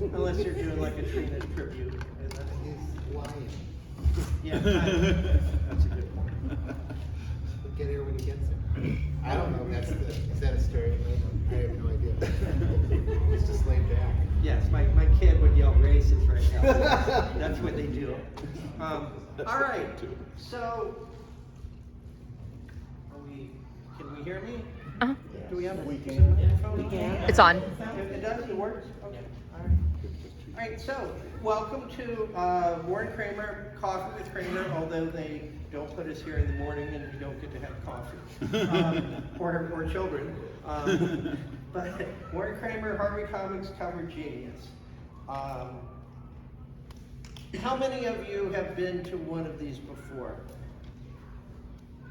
Unless you're doing like a Trina tribute. He's lying. Yeah, that's a good point. He'll get here when he gets there. I don't know, is that a stereotype? I have no idea. He's just laid back. Yes, my kid would yell racist right now. That's what they do. All right, so, can we hear me? Uh-huh. Do we have a microphone? It's on. It does, it works? Okay, all right. All right, so, welcome to Warren Kremer, Coffee with Kremer, although they don't put us here in the morning and we don't get to have coffee, or children. But Warren Kremer, Harvey Comics cover genius. How many of you have been to one of these before?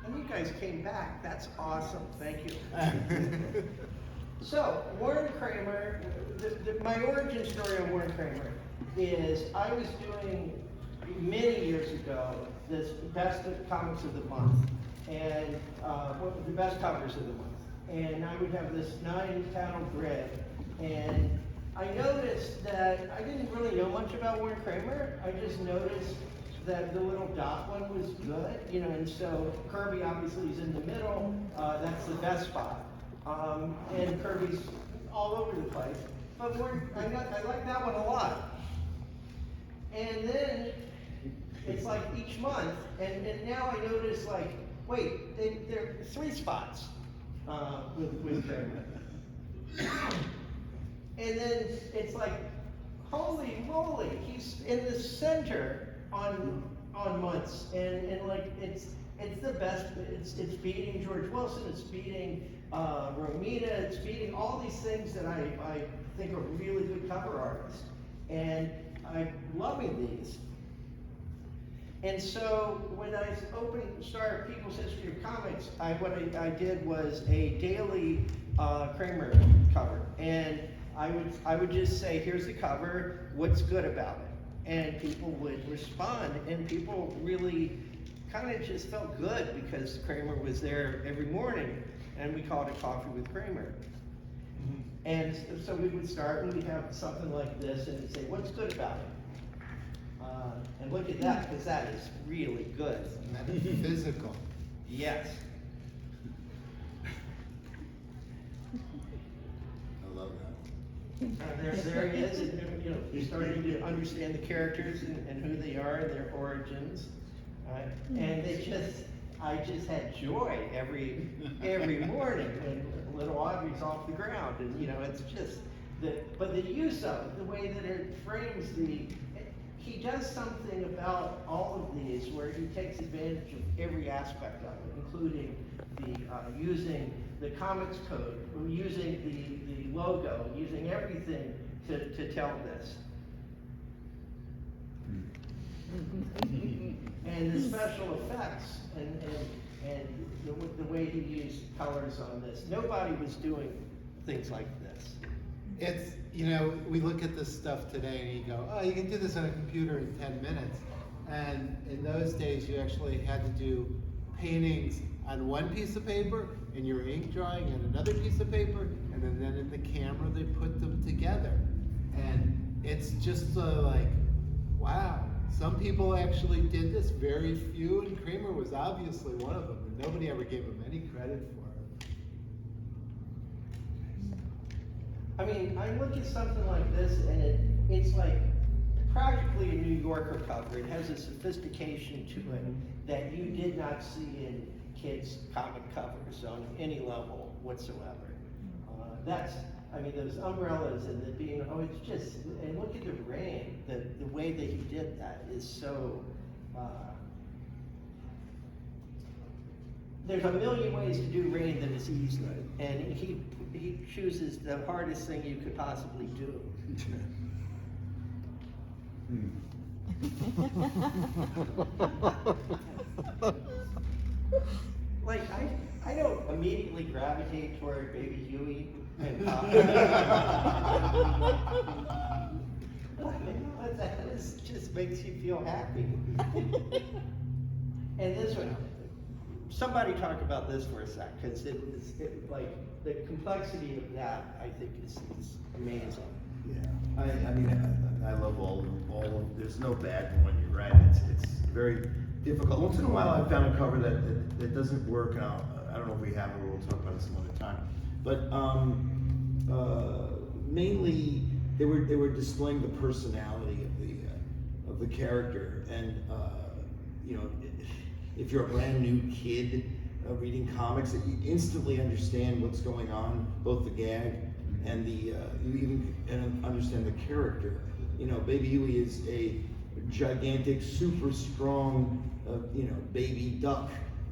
And you guys came back. That's awesome. Thank you. So, Warren Kremer, my origin story on Warren Kremer is I was doing, many years ago, this best of comics of the month, and the best covers of the month. And I would have this 9-panel grid, and I noticed that I didn't really know much about Warren Kremer. I just noticed that the little dot one was good, you know, and so Kirby obviously is in the middle. That's the best spot. And Kirby's all over the place. But I like that one a lot. And then it's like each month, and now I notice like, wait, there are 3 spots with Kremer. And then it's like, holy moly, he's in the center on months, and like it's the best. It's beating George Wilson, it's beating Romita, it's beating all these things that I think are really good cover artists, and I'm loving these. And so when I started People's History of Comics, what I did was a daily Kremer cover, and I would just say, here's the cover, what's good about it? And people would respond, and people really kind of just felt good because Kremer was there every morning, and we called it Coffee with Kremer. And so we would start, and we'd have something like this, and it'd say, what's good about it? And look at that, because that is really good. Metaphysical. Yes. I love that. There he is, and you know, you're starting to understand the characters and who they are and their origins. And I just had joy every morning when little Audrey's off the ground, and you know, it's just but the use of it, the way that it frames he does something about all of these where he takes advantage of every aspect of it, including using the comics code, using the logo, using everything to tell this. And the special effects and the way he used colors on this. Nobody was doing things like this. It's, you know, we look at this stuff today and you go, oh, you can do this on a computer in 10 minutes. And in those days, you actually had to do paintings on one piece of paper and your ink drawing on another piece of paper, and then in the camera, they put them together. And it's just like, wow. Some people actually did this, very few, and Kremer was obviously one of them, and nobody ever gave him any credit for it. I mean, I look at something like this, and it's like practically a New Yorker cover. It has a sophistication to it that you did not see in kids' comic covers on any level whatsoever. I mean, those umbrellas and the being, it's just, and look at the rain. The way that he did that is so, there's a million ways to do rain that is easy. And he chooses the hardest thing you could possibly do. Like, I don't immediately gravitate toward Baby Huey and this just makes you feel happy. And this one, somebody talk about this for a sec, because like the complexity of that, I think, is amazing. Yeah, I mean, I love all of, there's no bad one, you're right, it's very difficult. Once in a while, I found a cover that doesn't work, and I don't know if we have it, or we'll talk about it some other time. But, mainly, they were displaying the personality of the character, and, you know, if you're a brand new kid reading comics, that you instantly understand what's going on, both the gag and you even understand the character. You know, Baby Huey is a gigantic, super strong, you know, baby duck.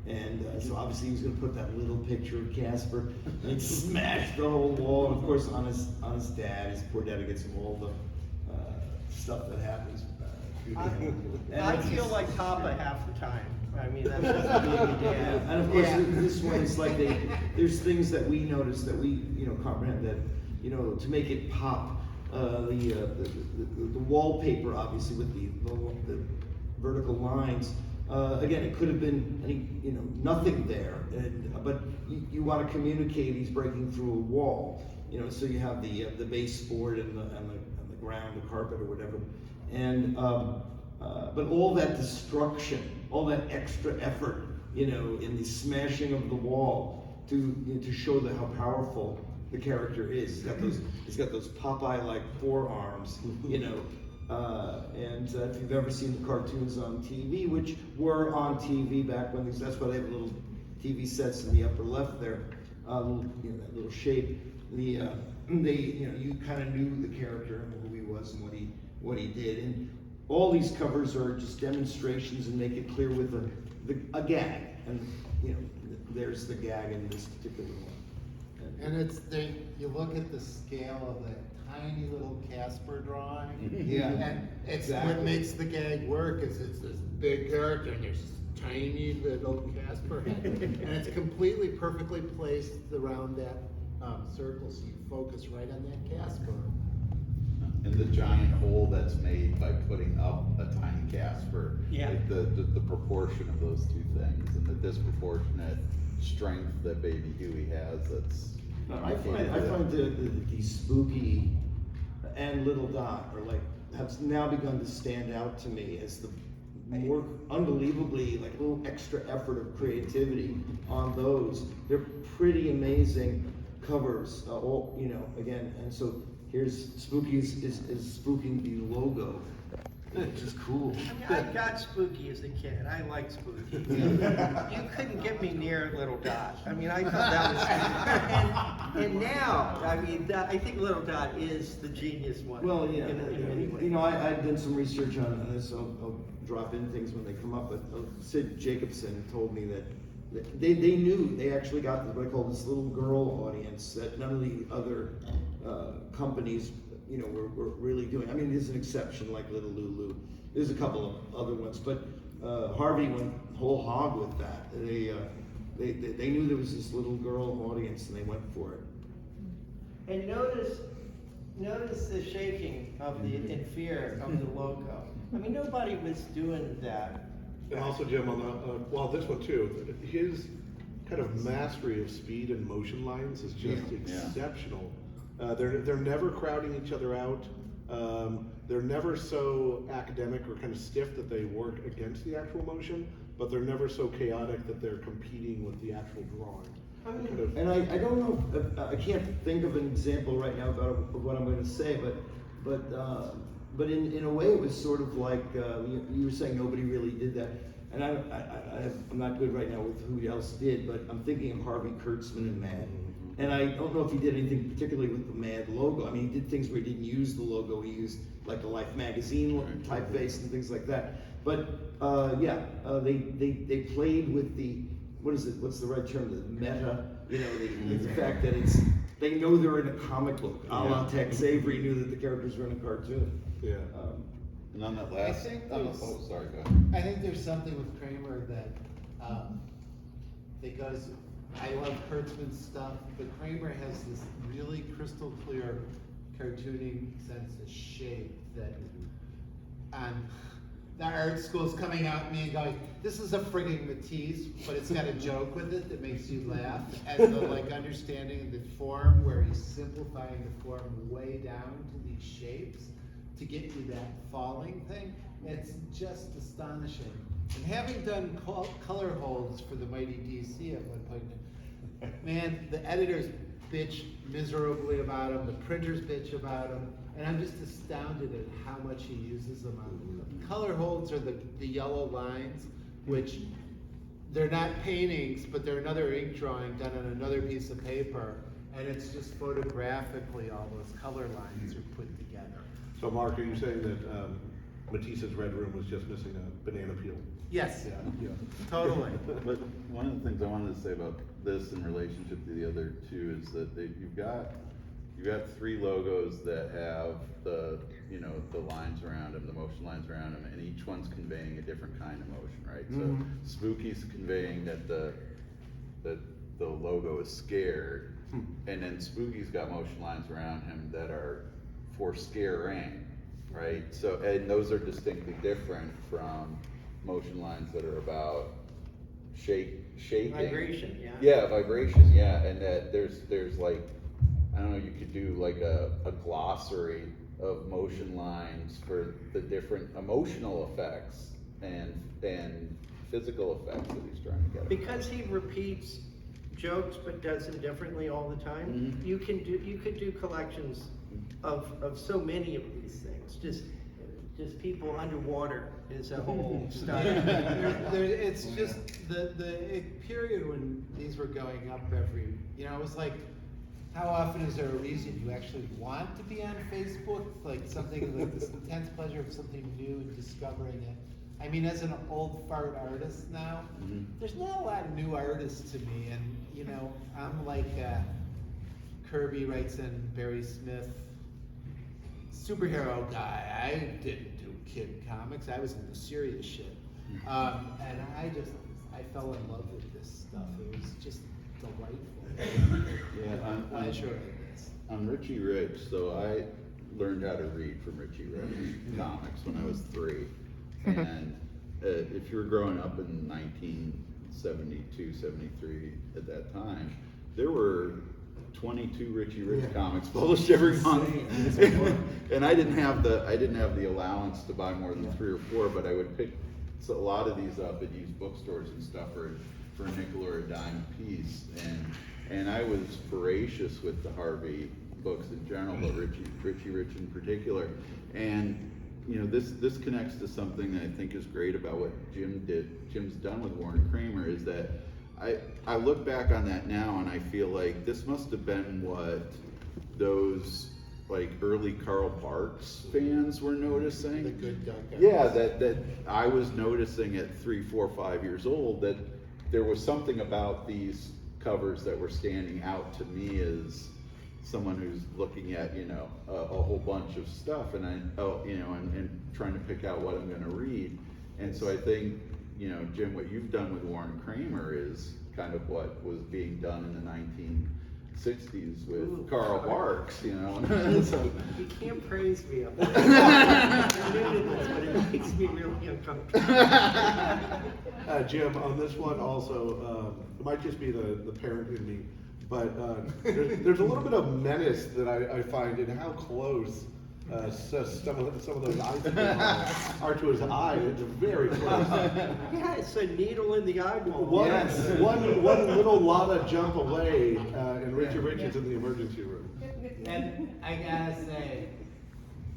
And so obviously he was going to put that little picture of Casper and smash the whole wall. And of course, on his dad, his poor dad gets him all the stuff that happens. I feel like Papa half the time. I mean, that's just being dad. And of course, this one is like there's things that we notice that we, you know, comprehend that, you know, to make it pop, the wallpaper, obviously, with the vertical lines. Again, it could have been you know, nothing there, but you want to communicate he's breaking through a wall, you know. So you have the baseboard and the ground, the carpet or whatever, and but all that destruction, all that extra effort, you know, in the smashing of the wall to show how powerful the character is. He's got those Popeye-like forearms, you know. And if you've ever seen the cartoons on TV, which were on TV back when that's why they have little TV sets in the upper left there, you know, that little shape. You know, you kind of knew the character and who he was and what he did. And all these covers are just demonstrations and make it clear with a gag. And you know, there's the gag in this particular one. And you look at the scale of that tiny little Casper drawing. Yeah. And it's exactly what makes the gag work is it's this big character and there's this tiny little Casper head. And it's completely perfectly placed around that circle, so you focus right on that Casper. And the giant hole that's made by putting up a tiny Casper. Yeah. Like the proportion of those two things and the disproportionate strength that Baby Huey has, that's... I find the Spooky and Little Dot have now begun to stand out to me as the more unbelievably, like, a little extra effort of creativity on those. They're pretty amazing covers, all, you know, again, and so here's Spooky is spooking the logo, which is cool. I mean, I got Spooky as a kid. I like Spooky. You couldn't get me near Little Dot. I mean, I thought that was... and now, I mean, I think Little Dot is the genius one. Well, yeah, in many ways. you know, I've done some research on this. I'll drop in things when they come up, but Sid Jacobson told me that they knew, they actually got what I call this little girl audience that none of the other companies, you know, were really doing. I mean, there's an exception like Little Lulu. There's a couple of other ones, but Harvey went whole hog with that. They knew there was this little girl audience, and they went for it. And notice the shaking of in fear of the logo. I mean, nobody was doing that. And also, Jim, on this one too, his kind of mastery of speed and motion lines is just exceptional. They're never crowding each other out. They're never so academic or kind of stiff that they work against the actual motion, but they're never so chaotic that they're competing with the actual drawing. And I don't know, I can't think of an example right now of what I'm going to say, but in a way it was sort of like, you were saying nobody really did that. And I'm not good right now with who else did, but I'm thinking of Harvey Kurtzman and Mad. And I don't know if he did anything particularly with the Mad logo. I mean, he did things where he didn't use the logo. He used like the Life magazine typeface and things like that. But they played with the, what's the right term? The meta, you know, the fact that they know they're in a comic book. A la Tex Avery knew that the characters were in a cartoon. Yeah. And on that last, sorry, go ahead. I think there's something with Kremer that because I love Kurtzman's stuff, but Kremer has this really crystal clear cartooning sense of shape that the art school's coming out at me and going, this is a frigging Matisse, but it's got a joke with it that makes you laugh. And the like understanding the form where he's simplifying the form way down to these shapes to get you that falling thing. It's just astonishing. And having done color holds for the mighty DC at one point, man, the editors bitch miserably about them, the printers bitch about them, and I'm just astounded at how much he uses them on. Color holds are the yellow lines, which they're not paintings, but they're another ink drawing done on another piece of paper, and it's just photographically all those color lines are put together. So Mark, are you saying that Matisse's Red Room was just missing a banana peel? Yes, Yeah. totally. But one of the things I wanted to say about this in relationship to the other two is that you've got three logos that have the lines around them, the motion lines around them, and each one's conveying a different kind of motion, right? So Spooky's conveying that the logo is scared, and then Spooky's got motion lines around him that are for scaring, right? So, and those are distinctly different from motion lines that are about shaking. Vibration, yeah. Yeah, vibration, yeah, and that there's like, I don't know, you could do like a glossary of motion lines for the different emotional effects and physical effects that he's trying to get. Because he repeats jokes but does them differently all the time, you could do collections of so many of these things. Just people underwater is a whole study. It's just the period when these were going up every, it was like, how often is there a reason you actually want to be on Facebook? Like something like this intense pleasure of something new and discovering it. I mean, as an old fart artist now, there's not a lot of new artists to me, and I'm like Kirby writes in Barry Smith, superhero guy. I didn't do kid comics. I was into serious shit, and I fell in love with this stuff. It was just delightful. Yeah, on Richie Rich, so I learned how to read from Richie Rich comics when I was 3. And if you were growing up in 1972, 73 at that time, there were 22 Richie Rich comics published every month. And I didn't have the allowance to buy more than 3 or 4, but I would pick a lot of these up at used bookstores and stuff for a nickel or a dime a piece. And I was voracious with the Harvey books in general, but Richie Rich in particular. And this connects to something that I think is great about what Jim's done with Warren Kremer, is that I look back on that now and I feel like this must have been what those like early Carl Barks fans were noticing. The good duck. Yeah, that I was noticing at 3, 4, 5 years old, that there was something about these covers that were standing out to me as someone who's looking at a whole bunch of stuff, and and trying to pick out what I'm going to read. And so I think Jim, what you've done with Warren Kremer is kind of what was being done in the 1960s with Carl Barks. So, You can't praise me up there. I'm new to this, but it makes me really uncomfortable. Jim, on this one also, it might just be the parent in me, but there's a little bit of menace that I find in how close some of those eyes are to his eye. It's very close. Yeah, it's a needle in the eyeball. One little Lotta jump away, and Richie Rich is in the emergency room. And I gotta say,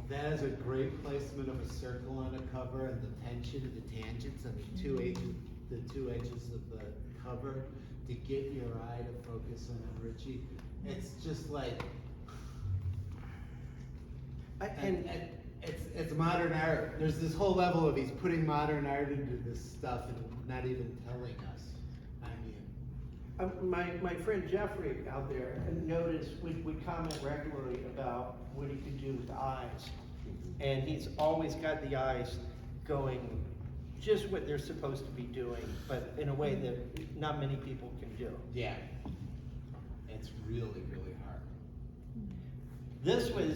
that is a great placement of a circle on a cover, and the tension, the tangents, and the two edges of the cover to get your eye to focus on Richie. It's just like, and it's modern art. There's this whole level of he's putting modern art into this stuff and not even telling us. I mean, My friend Jeffrey out there noticed would comment regularly about what he could do with the eyes, and he's always got the eyes going just what they're supposed to be doing, but in a way that not many people can do. yeah, it's really, really hard. This was